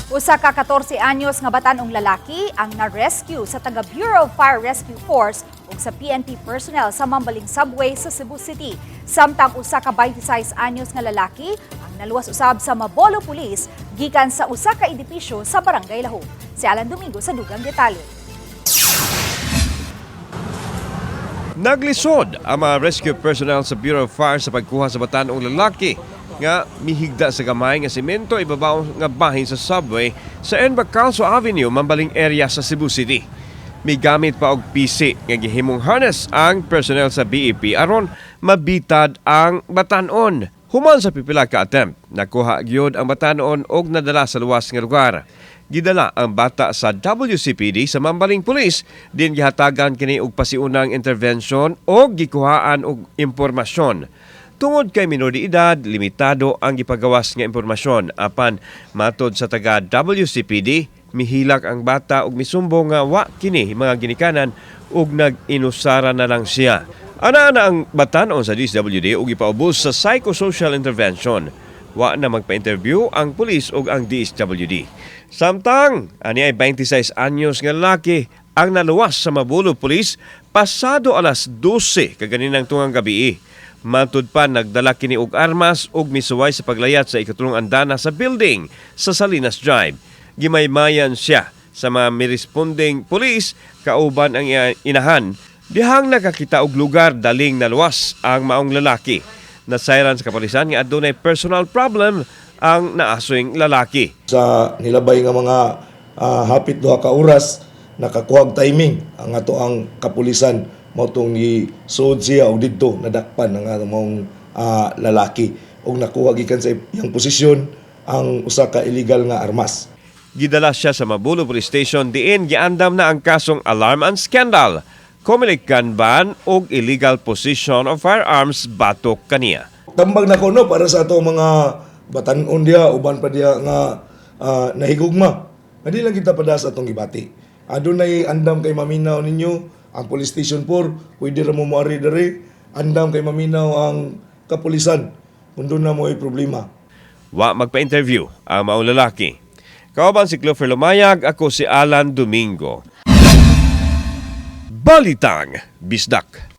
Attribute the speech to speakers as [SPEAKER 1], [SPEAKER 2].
[SPEAKER 1] Usa ka 14 anyos nga batan-ong lalaki ang na-rescue sa taga Bureau of Fire Rescue Force ug sa PNP personnel sa Mambaling Subway sa Cebu City. Samtang usa ka 26 anyos nga lalaki ang naluwas usab sa Mabolo Police gikan sa usa ka edipisyo sa Barangay Laho. Si Alan Domingo sa dugang detalye.
[SPEAKER 2] Naglisod ang mga rescue personnel sa Bureau of Fire sa pagkuha sa batan-ong lalaki nga mihigda sa gamay nga semento ibabaw nga bahin sa subway sa Bacalso Avenue, Mambaling area sa Cebu City. Migamit pa og PC nga gihimong harness ang personnel sa BEP aron mabitad ang batan-on. Human sa pipila ka attempt, nakuha gyud ang batan-on og nadala sa luwas nga lugar. Gidala ang bata sa WCPD sa Mambaling Police, din gihatagan kini og pasiunang intervention o gikuhaan og impormasyon. Tungod kay menor de edad, limitado ang gipagawas nga impormasyon. Apan matod sa taga WCPD, mihilak ang bata og misumbong nga wa kini mga ginikanan ug nag-inusara na lang siya. Ana ang batan-on sa DSWD ug ipaubos sa psychosocial intervention. Wa na magpa-interview ang pulis ug ang DSWD. Samtang ani ay 26 anyos nga lalaki ang naluwas sa Mabolo Police pasado alas 12 kaganinang tungang gabi. Matud pa nagdala kini og armas ug misuway sa paglayat sa ikatulong andana sa building sa Salinas Drive. Gimaymayan siya sa mga miresponding pulis kauban ang inahan. Dihang nakakita og lugar daling naluwas ang maong lalaki. Nasayran sa Kapulisan nga adunay personal problem ang naasoing lalaki.
[SPEAKER 3] Sa nilabay nga mga hapit duha ka oras nakakuha og timing ang ato ang Kapulisan mautong ni sulod siya og didto nadakpan ang among lalaki og nakuha gikan sa iyang posisyon ang usa ka illegal nga armas.
[SPEAKER 2] Gidala siya sa Mabolo Police Station diin giandam na ang kasong alarm and scandal, community gun ban og illegal possession of firearms batok kaniya.
[SPEAKER 3] Tambag na ko no para sa ato mga batan-on dia uban pa dia nga nahigugma. Hindi lang kita pada sa atong gibati. Adunay andam kay maminaw ninyo ang police station 4, pwede ra mo moari dere, andam kay maminaw ang Kapulisan. Kung doon na mo ay problema.
[SPEAKER 2] Wa magpa-interview ang maong lalaki. Kauban si Clover Lumayag, ako si Alan Domingo. Balitang, Bisdak.